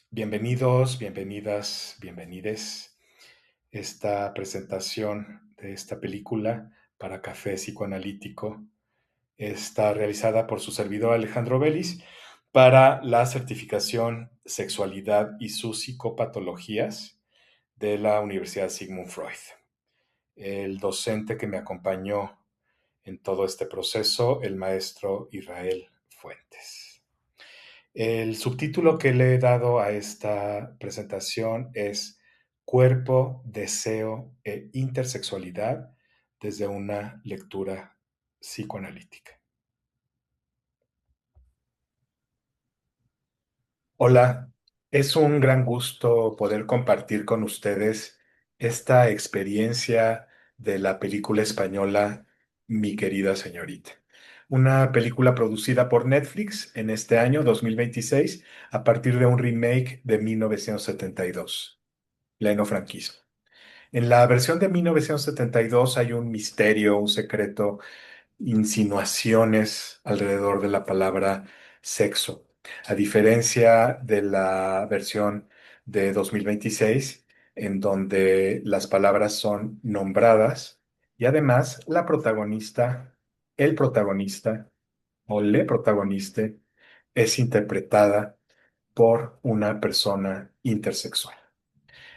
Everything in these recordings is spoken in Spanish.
Bienvenidos, bienvenidas, bienvenides. Esta presentación de esta película para Café Psicoanalítico está realizada por su servidor Alejandro Vélez para la certificación Sexualidad y sus psicopatologías de la Universidad Sigmund Freud. El docente que me acompañó en todo este proceso, el maestro Israel Fuentes. El subtítulo que le he dado a esta presentación es Cuerpo, Deseo e Intersexualidad desde una lectura psicoanalítica. Hola, es un gran gusto poder compartir con ustedes esta experiencia de la película española Mi querida señorita. Una película producida por Netflix en este año 2026 a partir de un remake de 1972, pleno franquismo. En la versión de 1972 hay un misterio, un secreto, insinuaciones alrededor de la palabra sexo. A diferencia de la versión de 2026, en donde las palabras son nombradas y además la protagonista, el protagonista o le protagonista es interpretada por una persona intersexual.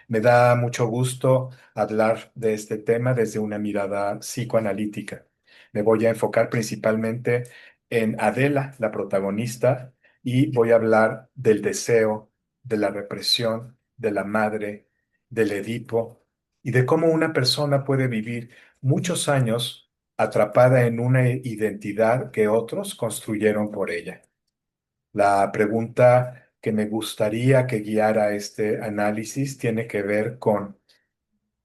Me da mucho gusto hablar de este tema desde una mirada psicoanalítica. Me voy a enfocar principalmente en Adela, la protagonista, y voy a hablar del deseo, de la represión, de la madre, del Edipo y de cómo una persona puede vivir muchos años atrapada en una identidad que otros construyeron por ella. La pregunta que me gustaría que guiara este análisis tiene que ver con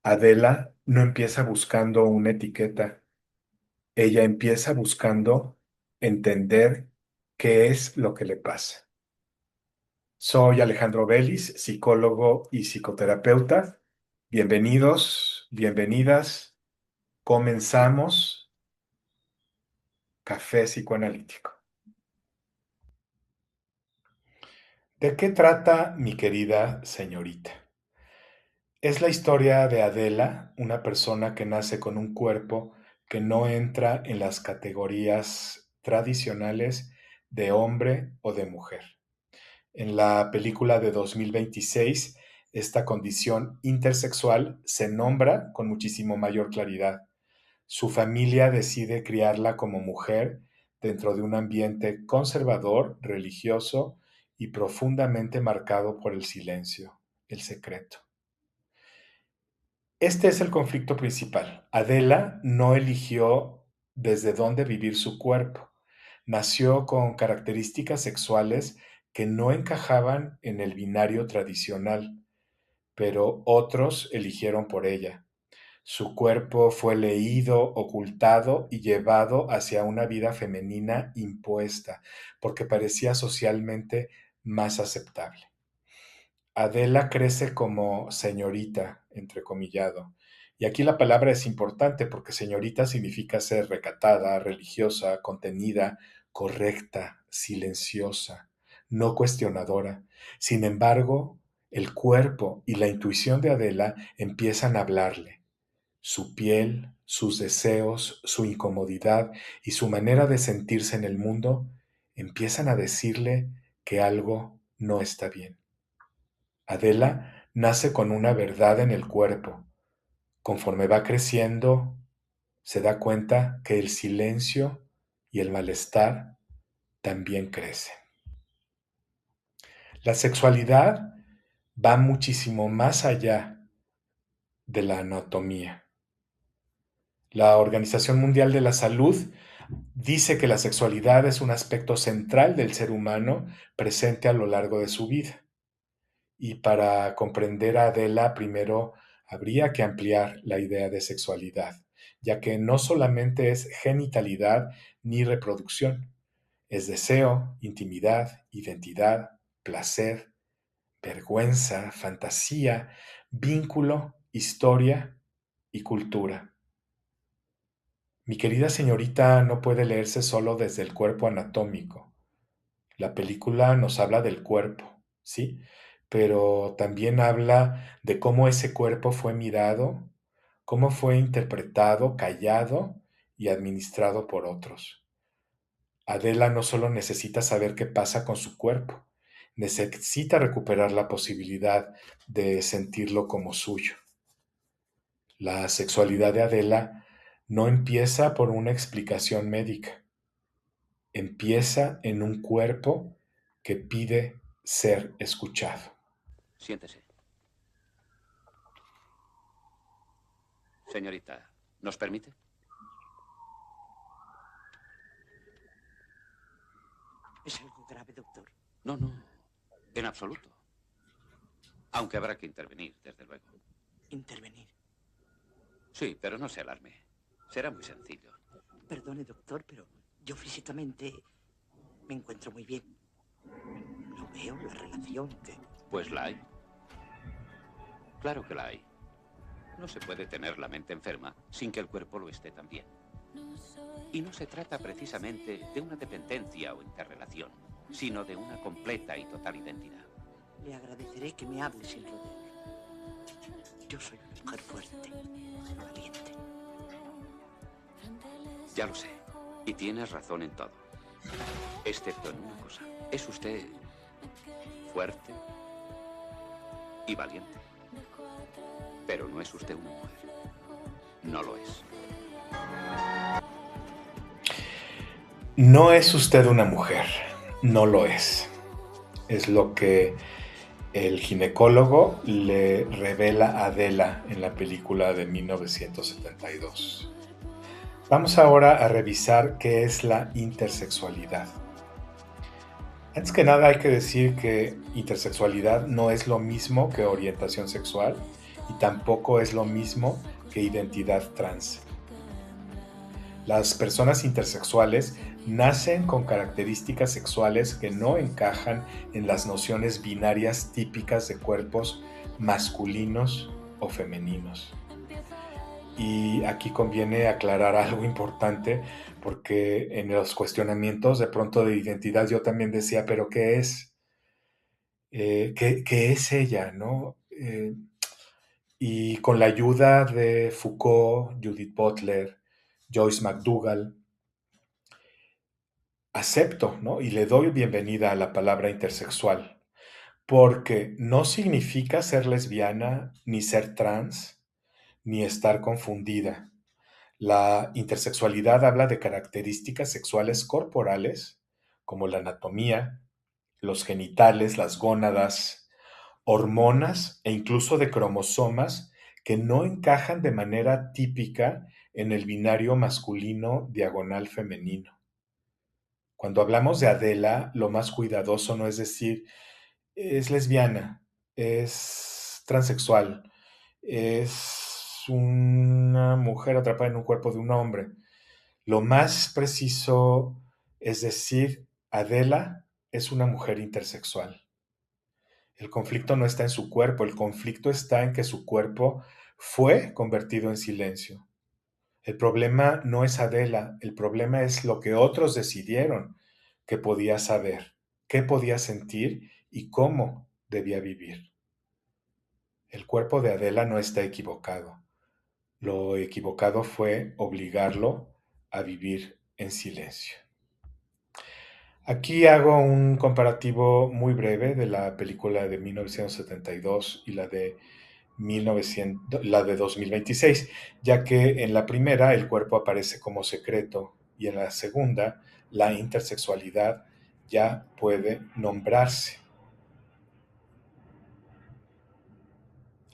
Adela no empieza buscando una etiqueta, ella empieza buscando entender qué es lo que le pasa. Soy Alejandro Vélez, psicólogo y psicoterapeuta. Bienvenidos, bienvenidas. Comenzamos Café Psicoanalítico. ¿De qué trata mi querida señorita? Es la historia de Adela, una persona que nace con un cuerpo que no entra en las categorías tradicionales de hombre o de mujer. En la película de 2026, esta condición intersexual se nombra con muchísimo mayor claridad. Su familia decide criarla como mujer dentro de un ambiente conservador, religioso y profundamente marcado por el silencio, el secreto. Este es el conflicto principal. Adela no eligió desde dónde vivir su cuerpo. Nació con características sexuales que no encajaban en el binario tradicional, pero otros eligieron por ella. Su cuerpo fue leído, ocultado y llevado hacia una vida femenina impuesta, porque parecía socialmente más aceptable. Adela crece como señorita, entrecomillado. Y aquí la palabra es importante porque señorita significa ser recatada, religiosa, contenida, correcta, silenciosa, no cuestionadora. Sin embargo, el cuerpo y la intuición de Adela empiezan a hablarle. Su piel, sus deseos, su incomodidad y su manera de sentirse en el mundo empiezan a decirle que algo no está bien. Adela nace con una verdad en el cuerpo. Conforme va creciendo, se da cuenta que el silencio y el malestar también crecen. La sexualidad va muchísimo más allá de la anatomía. La Organización Mundial de la Salud dice que la sexualidad es un aspecto central del ser humano presente a lo largo de su vida. Y para comprender a Adela, primero habría que ampliar la idea de sexualidad, ya que no solamente es genitalidad ni reproducción, es deseo, intimidad, identidad, placer, vergüenza, fantasía, vínculo, historia y cultura. Mi querida señorita no puede leerse solo desde el cuerpo anatómico. La película nos habla del cuerpo, ¿sí? pero también habla de cómo ese cuerpo fue mirado, cómo fue interpretado, callado y administrado por otros. Adela no solo necesita saber qué pasa con su cuerpo, necesita recuperar la posibilidad de sentirlo como suyo. La sexualidad de Adela no empieza por una explicación médica, empieza en un cuerpo que pide ser escuchado. Siéntese. Señorita, ¿nos permite? ¿Es algo grave, doctor? No, no, en absoluto. Aunque habrá que intervenir, desde luego. Intervenir. Sí, pero no se alarme. Será muy sencillo. Perdone, doctor, pero yo físicamente me encuentro muy bien. Lo veo, la relación que... Pues la hay. Claro que la hay. No se puede tener la mente enferma sin que el cuerpo lo esté también. Y no se trata precisamente de una dependencia o interrelación, sino de una completa y total identidad. Le agradeceré que me hable sin rodeos. Yo soy una mujer fuerte, valiente. Ya lo sé. Y tienes razón en todo. Excepto en una cosa. Es usted fuerte y valiente. Pero no es usted una mujer. No lo es. No es usted una mujer, no lo es. Es lo que el ginecólogo le revela a Adela en la película de 1972. Vamos ahora a revisar qué es la intersexualidad. Antes que nada hay que decir que intersexualidad no es lo mismo que orientación sexual y tampoco es lo mismo que identidad trans. Las personas intersexuales nacen con características sexuales que no encajan en las nociones binarias típicas de cuerpos masculinos o femeninos. Y aquí conviene aclarar algo importante porque en los cuestionamientos de pronto de identidad yo también decía, pero ¿qué es? ¿Qué es ella? ¿No? Y con la ayuda de Foucault, Judith Butler, Joyce McDougall, acepto, ¿no? Y le doy bienvenida a la palabra intersexual, porque no significa ser lesbiana, ni ser trans, ni estar confundida. La intersexualidad habla de características sexuales corporales, como la anatomía, los genitales, las gónadas, hormonas e incluso de cromosomas que no encajan de manera típica en el binario masculino diagonal femenino. Cuando hablamos de Adela, lo más cuidadoso no es decir, es lesbiana, es transexual, es una mujer atrapada en un cuerpo de un hombre. Lo más preciso es decir, Adela es una mujer intersexual. El conflicto no está en su cuerpo, el conflicto está en que su cuerpo fue convertido en silencio. El problema no es Adela, el problema es lo que otros decidieron que podía saber, qué podía sentir y cómo debía vivir. El cuerpo de Adela no está equivocado. Lo equivocado fue obligarlo a vivir en silencio. Aquí hago un comparativo muy breve de la película de 1972 y la de 2026, ya que en la primera el cuerpo aparece como secreto y en la segunda la intersexualidad ya puede nombrarse.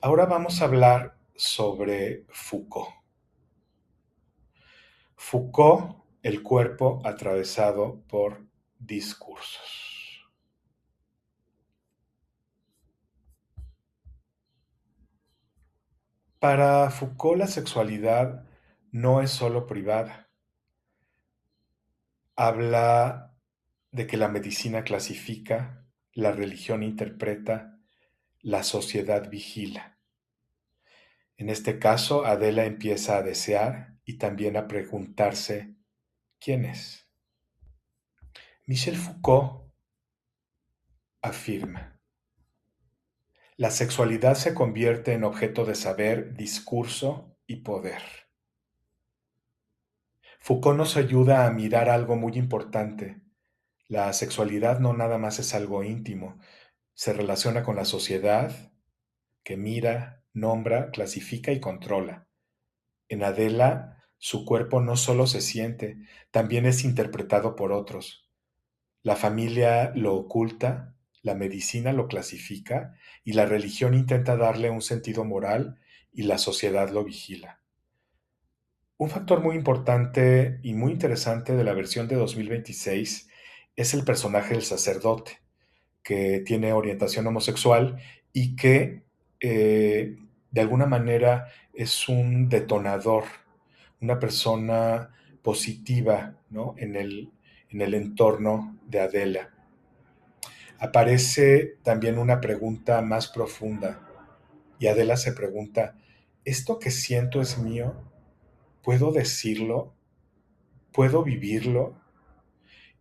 Ahora vamos a hablar sobre Foucault. Foucault, el cuerpo atravesado por discursos. Para Foucault la sexualidad no es solo privada. Habla de que la medicina clasifica, la religión interpreta, la sociedad vigila. En este caso, Adela empieza a desear y también a preguntarse quién es. Michel Foucault afirma, La sexualidad se convierte en objeto de saber, discurso y poder. Foucault nos ayuda a mirar algo muy importante. La sexualidad no nada más es algo íntimo, se relaciona con la sociedad que mira, nombra, clasifica y controla. En Adela, su cuerpo no solo se siente, también es interpretado por otros. La familia lo oculta, la medicina lo clasifica y la religión intenta darle un sentido moral y la sociedad lo vigila. Un factor muy importante y muy interesante de la versión de 2026 es el personaje del sacerdote, que tiene orientación homosexual y que de alguna manera es un detonador, una persona positiva, ¿no? En el entorno de Adela. Aparece también una pregunta más profunda y Adela se pregunta, ¿esto que siento es mío? ¿Puedo decirlo? ¿Puedo vivirlo?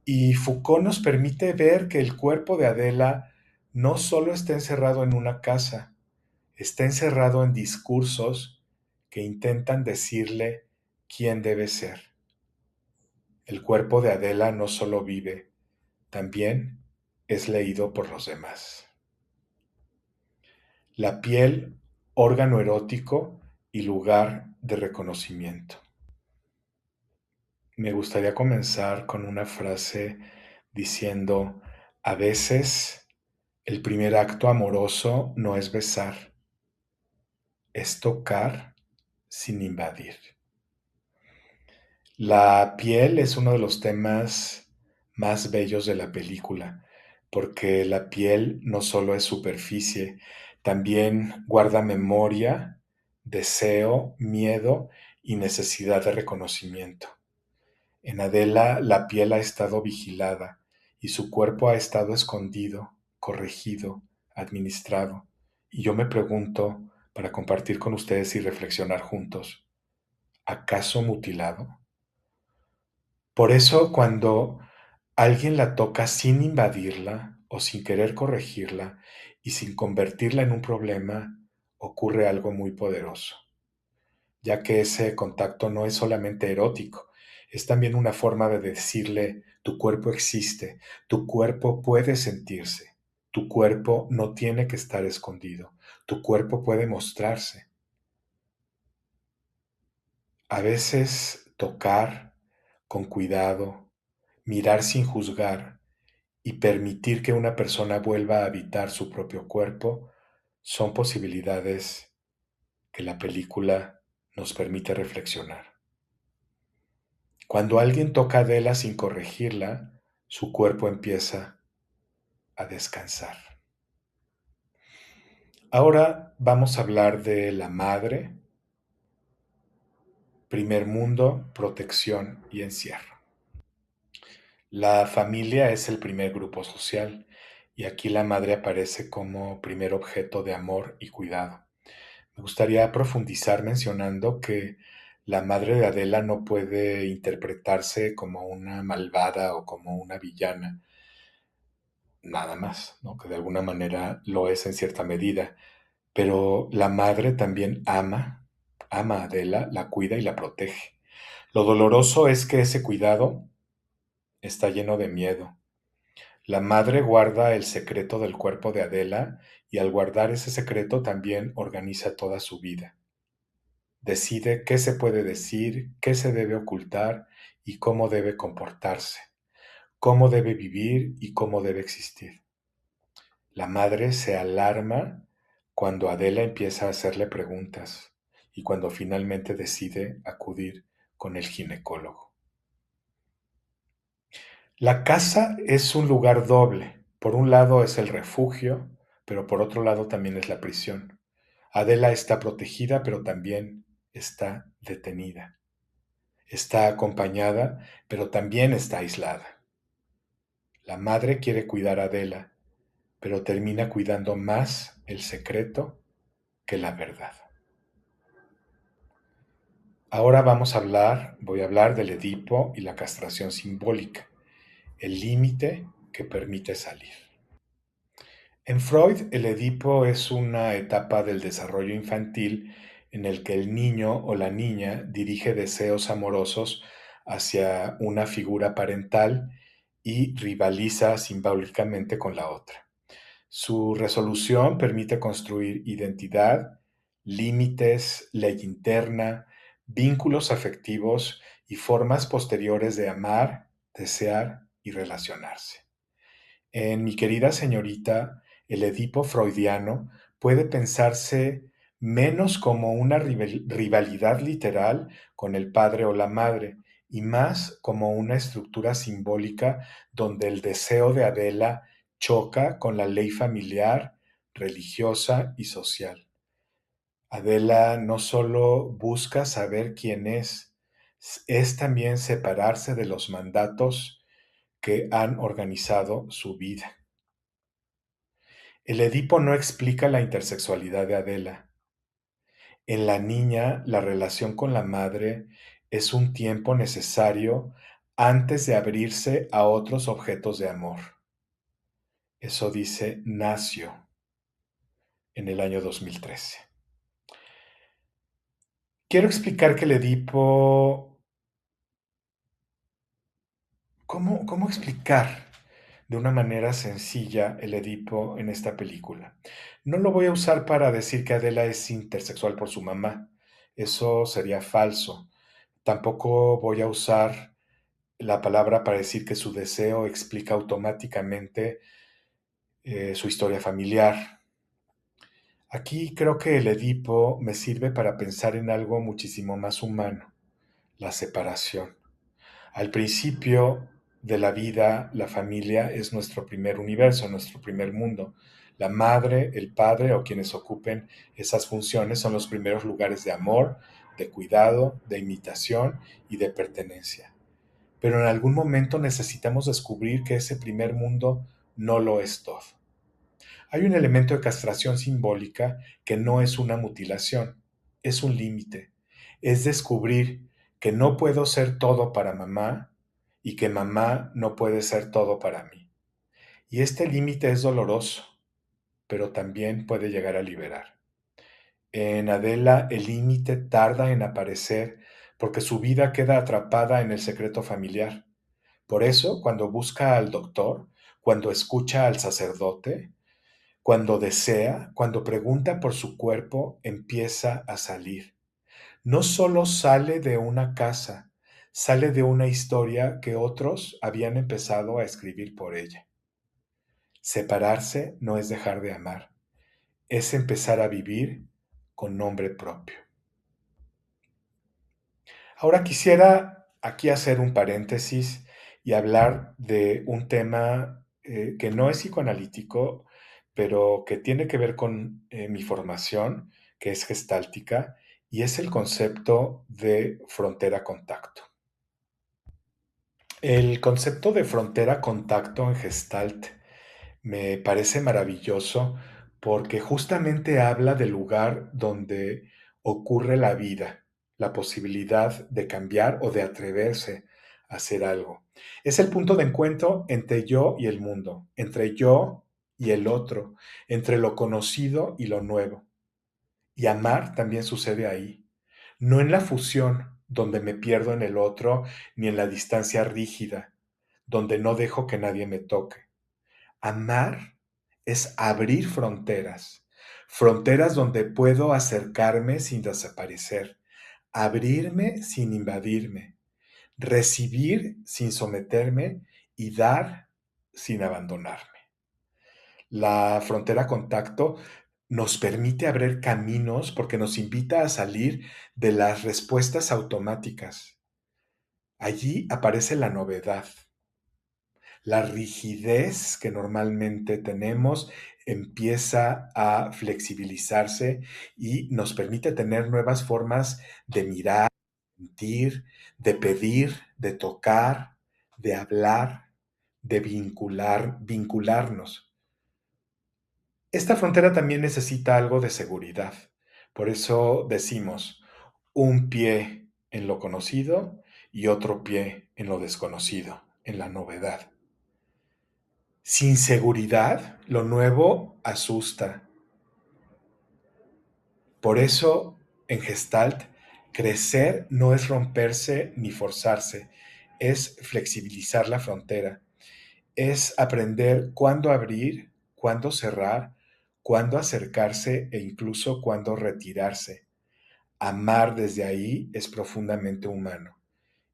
Y Foucault nos permite ver que el cuerpo de Adela no solo está encerrado en una casa, está encerrado en discursos que intentan decirle quién debe ser. El cuerpo de Adela no solo vive, también es leído por los demás. La piel, órgano erótico y lugar de reconocimiento. Me gustaría comenzar con una frase diciendo, a veces el primer acto amoroso no es besar, es tocar sin invadir. La piel es uno de los temas más bellos de la película, porque la piel no solo es superficie, también guarda memoria, deseo, miedo y necesidad de reconocimiento. En Adela la piel ha estado vigilada y su cuerpo ha estado escondido, corregido, administrado. Y yo me pregunto, para compartir con ustedes y reflexionar juntos, ¿acaso mutilado? Por eso cuando alguien la toca sin invadirla o sin querer corregirla y sin convertirla en un problema, ocurre algo muy poderoso, ya que ese contacto no es solamente erótico, es también una forma de decirle, tu cuerpo existe, tu cuerpo puede sentirse, tu cuerpo no tiene que estar escondido, tu cuerpo puede mostrarse. A veces tocar con cuidado, mirar sin juzgar y permitir que una persona vuelva a habitar su propio cuerpo son posibilidades que la película nos permite reflexionar. Cuando alguien toca a Adela sin corregirla, su cuerpo empieza a descansar. Ahora vamos a hablar de la madre, primer mundo, protección y encierro. La familia es el primer grupo social y aquí la madre aparece como primer objeto de amor y cuidado. Me gustaría profundizar mencionando que la madre de Adela no puede interpretarse como una malvada o como una villana, nada más, ¿no? Que de alguna manera lo es en cierta medida, pero la madre también ama a Adela, la cuida y la protege. Lo doloroso es que ese cuidado está lleno de miedo. La madre guarda el secreto del cuerpo de Adela y al guardar ese secreto también organiza toda su vida. Decide qué se puede decir, qué se debe ocultar y cómo debe comportarse, cómo debe vivir y cómo debe existir. La madre se alarma cuando Adela empieza a hacerle preguntas y cuando finalmente decide acudir con el ginecólogo. La casa es un lugar doble. Por un lado es el refugio, pero por otro lado también es la prisión. Adela está protegida, pero también está detenida. Está acompañada, pero también está aislada. La madre quiere cuidar a Adela, pero termina cuidando más el secreto que la verdad. Ahora voy a hablar del Edipo y la castración simbólica, el límite que permite salir. En Freud, el Edipo es una etapa del desarrollo infantil en el que el niño o la niña dirige deseos amorosos hacia una figura parental y rivaliza simbólicamente con la otra. Su resolución permite construir identidad, límites, ley interna, vínculos afectivos y formas posteriores de amar, desear y relacionarse. En Mi querida señorita, el Edipo freudiano puede pensarse menos como una rivalidad literal con el padre o la madre y más como una estructura simbólica donde el deseo de Adela choca con la ley familiar, religiosa y social. Adela no solo busca saber quién es también separarse de los mandatos que han organizado su vida. El Edipo no explica la intersexualidad de Adela. En la niña, la relación con la madre es un tiempo necesario antes de abrirse a otros objetos de amor. Eso dice Nacio en el año 2013. Quiero explicar que el Edipo... ¿Cómo explicar de una manera sencilla el Edipo en esta película? No lo voy a usar para decir que Adela es intersexual por su mamá. Eso sería falso. Tampoco voy a usar la palabra para decir que su deseo explica automáticamente su historia familiar. Aquí creo que el Edipo me sirve para pensar en algo muchísimo más humano, la separación. Al principio de la vida, la familia es nuestro primer universo, nuestro primer mundo. La madre, el padre o quienes ocupen esas funciones son los primeros lugares de amor, de cuidado, de imitación y de pertenencia. Pero en algún momento necesitamos descubrir que ese primer mundo no lo es todo. Hay un elemento de castración simbólica que no es una mutilación, es un límite. Es descubrir que no puedo ser todo para mamá y que mamá no puede ser todo para mí. Y este límite es doloroso, pero también puede llegar a liberar. En Adela el límite tarda en aparecer porque su vida queda atrapada en el secreto familiar. Por eso, cuando busca al doctor, cuando escucha al sacerdote, cuando desea, cuando pregunta por su cuerpo, empieza a salir. No solo sale de una casa, sale de una historia que otros habían empezado a escribir por ella. Separarse no es dejar de amar, es empezar a vivir con nombre propio. Ahora quisiera aquí hacer un paréntesis y hablar de un tema que no es psicoanalítico, pero que tiene que ver con mi formación, que es gestáltica, y es el concepto de frontera-contacto. El concepto de frontera-contacto en Gestalt me parece maravilloso porque justamente habla del lugar donde ocurre la vida, la posibilidad de cambiar o de atreverse a hacer algo. Es el punto de encuentro entre yo y el mundo, entre yo y el otro, entre lo conocido y lo nuevo. Y amar también sucede ahí, no en la fusión, donde me pierdo en el otro, ni en la distancia rígida, donde no dejo que nadie me toque. Amar es abrir fronteras, fronteras donde puedo acercarme sin desaparecer, abrirme sin invadirme, recibir sin someterme y dar sin abandonarme. La frontera contacto nos permite abrir caminos porque nos invita a salir de las respuestas automáticas. Allí aparece la novedad. La rigidez que normalmente tenemos empieza a flexibilizarse y nos permite tener nuevas formas de mirar, de sentir, de pedir, de tocar, de hablar, de vincularnos. Esta frontera también necesita algo de seguridad. Por eso decimos un pie en lo conocido y otro pie en lo desconocido, en la novedad. Sin seguridad, lo nuevo asusta. Por eso, en Gestalt, crecer no es romperse ni forzarse, es flexibilizar la frontera, es aprender cuándo abrir, cuándo cerrar, cuándo acercarse e incluso cuándo retirarse. Amar desde ahí es profundamente humano.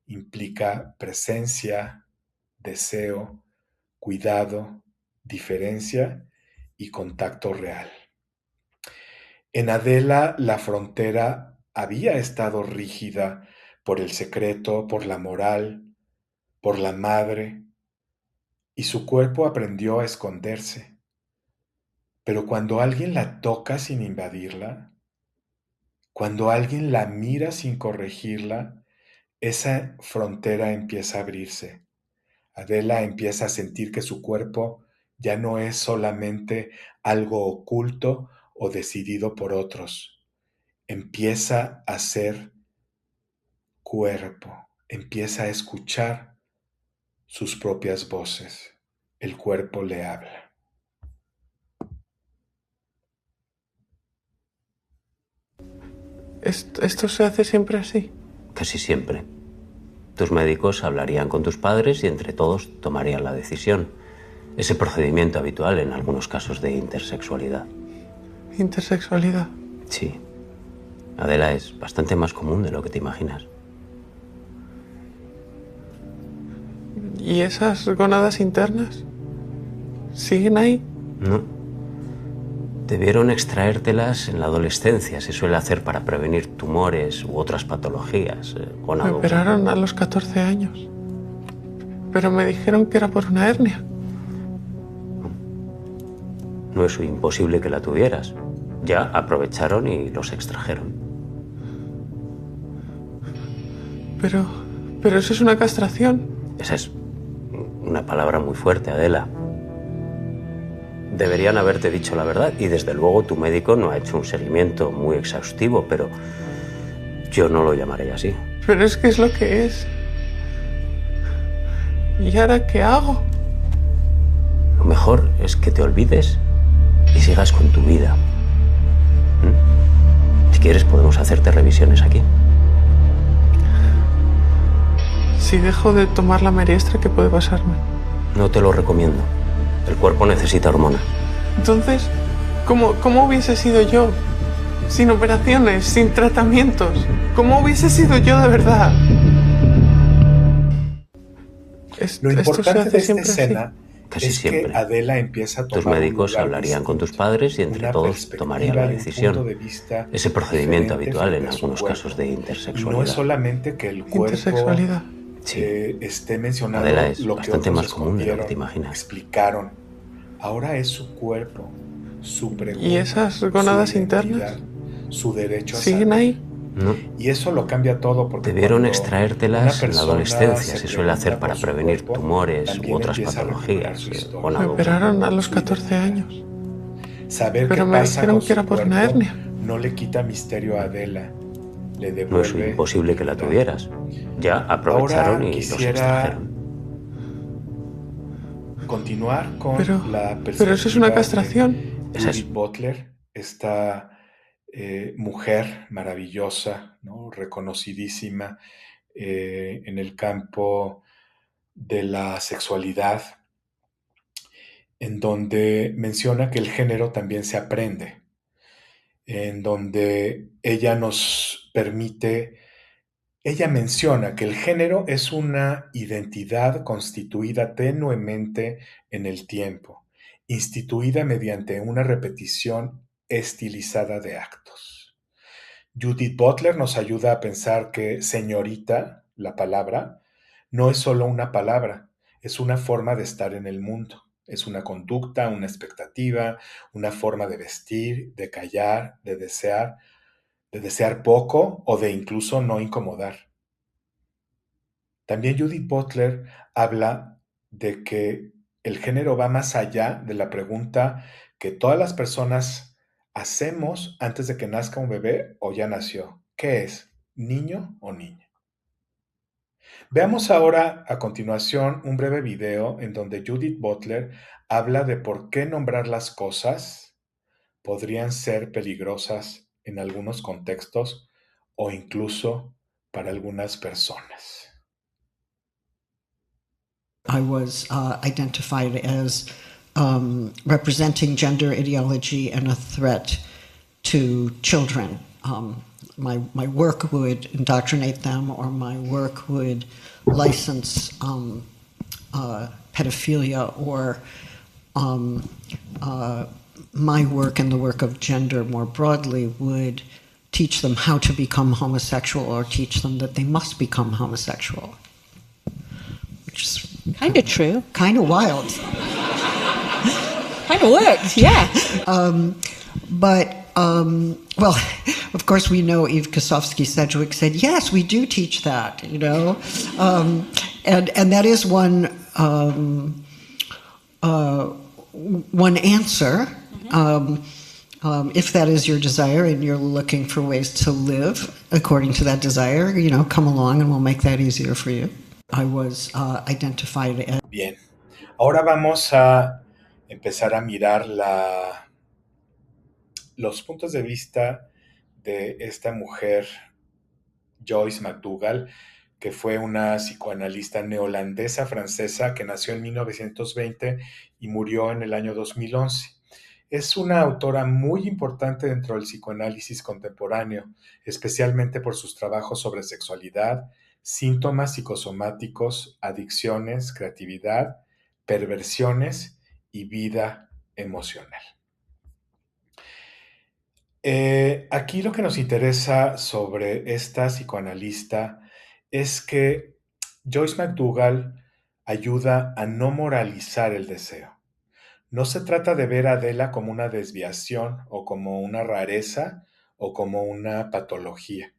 Implica presencia, deseo, cuidado, diferencia y contacto real. En Adela la frontera había estado rígida por el secreto, por la moral, por la madre, y su cuerpo aprendió a esconderse. Pero cuando alguien la toca sin invadirla, cuando alguien la mira sin corregirla, esa frontera empieza a abrirse. Adela empieza a sentir que su cuerpo ya no es solamente algo oculto o decidido por otros. Empieza a ser cuerpo, empieza a escuchar sus propias voces. El cuerpo le habla. ¿Esto se hace siempre así? Casi siempre. Tus médicos hablarían con tus padres y entre todos tomarían la decisión. Ese procedimiento habitual en algunos casos de intersexualidad. ¿Intersexualidad? Sí. Adela, es bastante más común de lo que te imaginas. ¿Y esas gónadas internas? ¿Siguen ahí? No. Debieron extraértelas en la adolescencia. Se suele hacer para prevenir tumores u otras patologías. Me operaron a los 14 años. Pero me dijeron que era por una hernia. No es imposible que la tuvieras. Ya aprovecharon y los extrajeron. Pero eso es una castración. Esa es una palabra muy fuerte, Adela. Deberían haberte dicho la verdad y desde luego tu médico no ha hecho un seguimiento muy exhaustivo, pero yo no lo llamaré así. Pero es que es lo que es. ¿Y ahora qué hago? Lo mejor es que te olvides y sigas con tu vida. Si quieres podemos hacerte revisiones aquí. Si dejo de tomar la Meriestra, ¿qué puede pasarme? No te lo recomiendo. El cuerpo necesita hormonas. Entonces, ¿cómo hubiese sido yo? Sin operaciones, sin tratamientos. ¿Cómo hubiese sido yo de verdad? Lo importante de esta escena Casi es siempre. que Adela empieza a tomar Tus médicos un lugar hablarían con tus distinto, padres y entre una todos perspectiva tomarían la y un decisión. punto de vista Ese procedimiento diferente habitual frente en a su algunos cuerpo. casos de Y intersexualidad. no es solamente que el cuerpo Intersexualidad. Sí. esté mencionando Adela, es lo que bastante otros más común de lo que te escondieron, imaginas. explicaron. Ahora es su cuerpo, su pregunta, ¿Y esas gónadas su identidad, internas? su derecho a ¿Siguen saber. ahí? No. Y eso lo cambia todo porque Debieron cuando extraértelas una en la persona adolescencia. Se suele hacer pregunta para por su prevenir cuerpo, tumores u también otras empieza a recuperar patologías. su historia. Con Me adultos. operaron a los Su 14 identidad. años. Saber Pero qué me pasa dijeron con que su era por una cuerpo hernia. no le quita misterio a Adela, le No es devuelve imposible que la dignidad. tuvieras. Ya aprovecharon Ahora y los quisiera extrajeron. continuar con la Pero eso es una perspectiva castración. de Esa es- Judith Butler, esta mujer maravillosa, ¿no? Reconocidísima en el campo de la sexualidad, en donde menciona que el género también se aprende, en donde ella menciona que el género es una identidad constituida tenuemente en el tiempo, instituida mediante una repetición estilizada de actos. Judith Butler nos ayuda a pensar que señorita, la palabra, no es solo una palabra, es una forma de estar en el mundo. Es una conducta, una expectativa, una forma de vestir, de callar, de desear poco o de incluso no incomodar. También Judith Butler habla de que el género va más allá de la pregunta que todas las personas hacemos antes de que nazca un bebé o ya nació. ¿Qué es? ¿Niño o niña? Veamos ahora a continuación un breve video en donde Judith Butler habla de por qué nombrar las cosas podrían ser peligrosas en algunos contextos o incluso para algunas personas. I was identified as representing gender ideology and a threat to children. My work would indoctrinate them, or my work would license pedophilia, or my work and the work of gender more broadly would teach them how to become homosexual, or teach them that they must become homosexual. Which is kind of true. Kind of wild. Kind of worked, yeah. Well, of course, we know Eve Kosofsky-Sedgwick said, yes, we do teach that, you know. And that is one answer. If that is your desire and you're looking for ways to live according to that desire, you know, come along and we'll make that easier for you. I was identified as... Bien, ahora vamos a empezar a mirar los puntos de vista de esta mujer, Joyce McDougall, que fue una psicoanalista neozelandesa francesa que nació en 1920 y murió en el año 2011. Es una autora muy importante dentro del psicoanálisis contemporáneo, especialmente por sus trabajos sobre sexualidad, síntomas psicosomáticos, adicciones, creatividad, perversiones y vida emocional. Aquí lo que nos interesa sobre esta psicoanalista es que Joyce McDougall ayuda a no moralizar el deseo. No se trata de ver a Adela como una desviación o como una rareza o como una patología.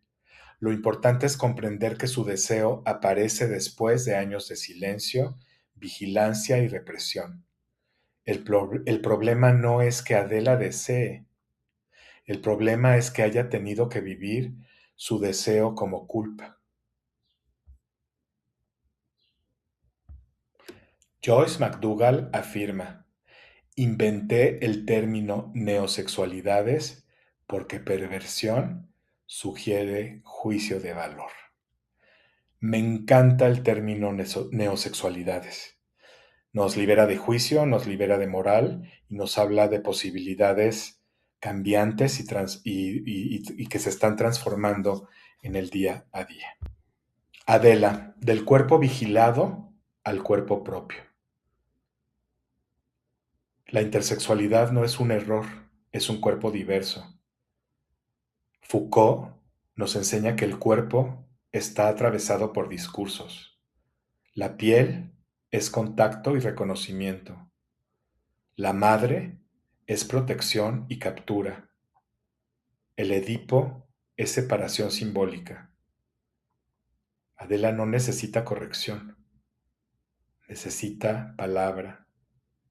Lo importante es comprender que su deseo aparece después de años de silencio, vigilancia y represión. El problema no es que Adela desee. El problema es que haya tenido que vivir su deseo como culpa. Joyce McDougall afirma: inventé el término neosexualidades porque perversión sugiere juicio de valor. Me encanta el término neosexualidades. Nos libera de juicio, nos libera de moral y nos habla de posibilidades cambiantes y que se están transformando en el día a día. Adela, del cuerpo vigilado al cuerpo propio. La intersexualidad no es un error, es un cuerpo diverso. Foucault nos enseña que el cuerpo está atravesado por discursos. La piel es contacto y reconocimiento. La madre es protección y captura. El Edipo es separación simbólica. Adela no necesita corrección. Necesita palabra.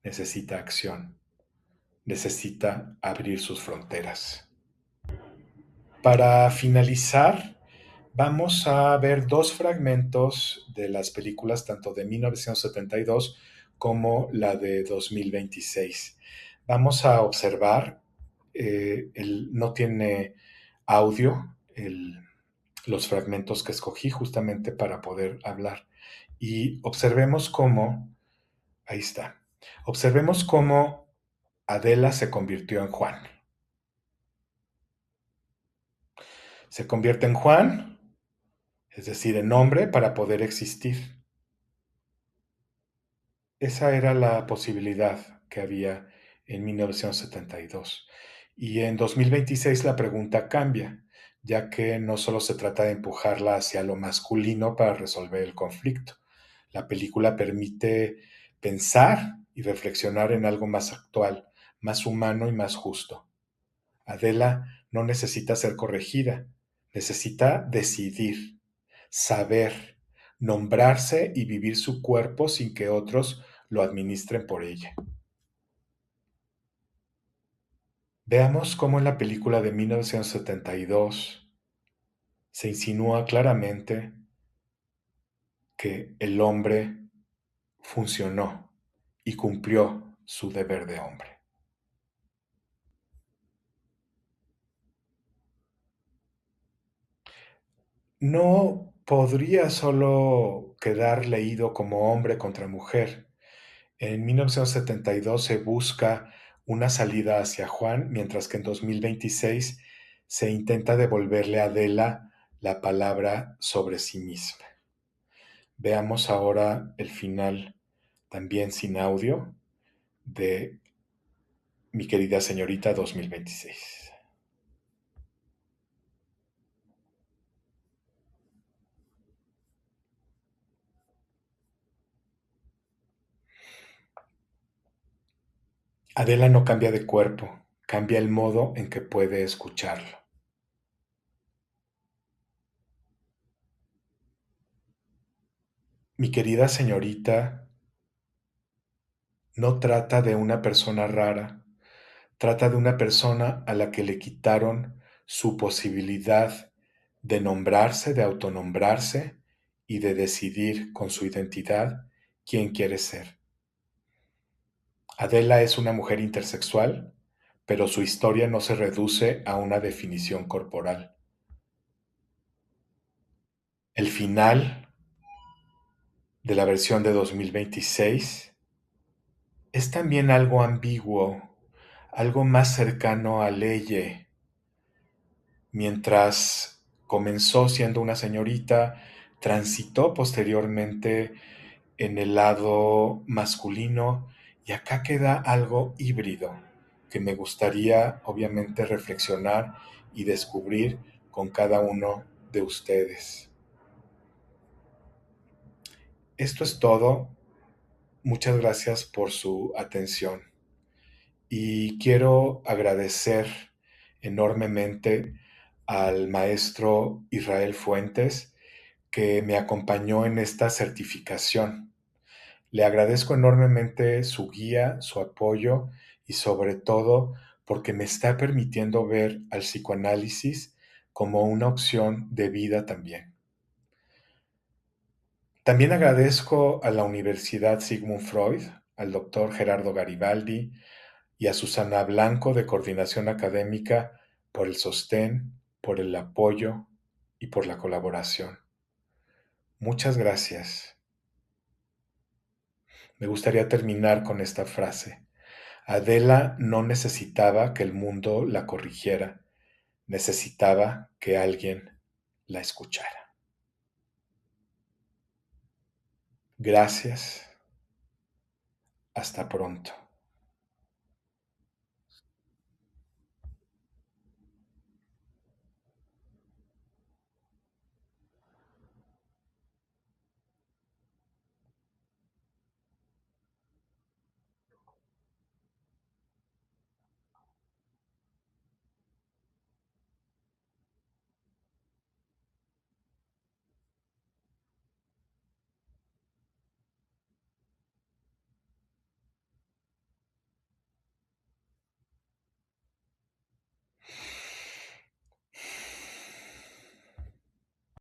Necesita acción. Necesita abrir sus fronteras. Para finalizar, vamos a ver dos fragmentos de las películas, tanto de 1972 como la de 2026. Vamos a observar, no tiene audio los fragmentos que escogí justamente para poder hablar. Y observemos cómo, ahí está, observemos cómo Adela se convirtió en Juan. Se convierte en Juan, es decir, en hombre, para poder existir. Esa era la posibilidad que había en 1972. Y en 2026 la pregunta cambia, ya que no solo se trata de empujarla hacia lo masculino para resolver el conflicto. La película permite pensar y reflexionar en algo más actual, más humano y más justo. Adela no necesita ser corregida, necesita decidir, saber, nombrarse y vivir su cuerpo sin que otros lo administren por ella. Veamos cómo en la película de 1972 se insinúa claramente que el hombre funcionó y cumplió su deber de hombre. No podría solo quedar leído como hombre contra mujer. En 1972 se busca una salida hacia Juan, mientras que en 2026 se intenta devolverle a Adela la palabra sobre sí misma. Veamos ahora el final, también sin audio, de Mi querida señorita 2026. Adela no cambia de cuerpo, cambia el modo en que puede escucharlo. Mi querida señorita no trata de una persona rara, trata de una persona a la que le quitaron su posibilidad de nombrarse, de autonombrarse y de decidir con su identidad quién quiere ser. Adela es una mujer intersexual, pero su historia no se reduce a una definición corporal. El final de la versión de 2026 es también algo ambiguo, algo más cercano a Leye. Mientras comenzó siendo una señorita, transitó posteriormente en el lado masculino y acá queda algo híbrido que me gustaría obviamente reflexionar y descubrir con cada uno de ustedes. Esto es todo. Muchas gracias por su atención y quiero agradecer enormemente al maestro Israel Fuentes que me acompañó en esta certificación. Le agradezco enormemente su guía, su apoyo y sobre todo porque me está permitiendo ver al psicoanálisis como una opción de vida también. También agradezco a la Universidad Sigmund Freud, al doctor Gerardo Garibaldi y a Susana Blanco de Coordinación Académica por el sostén, por el apoyo y por la colaboración. Muchas gracias. Me gustaría terminar con esta frase. Adela no necesitaba que el mundo la corrigiera, necesitaba que alguien la escuchara. Gracias. Hasta pronto.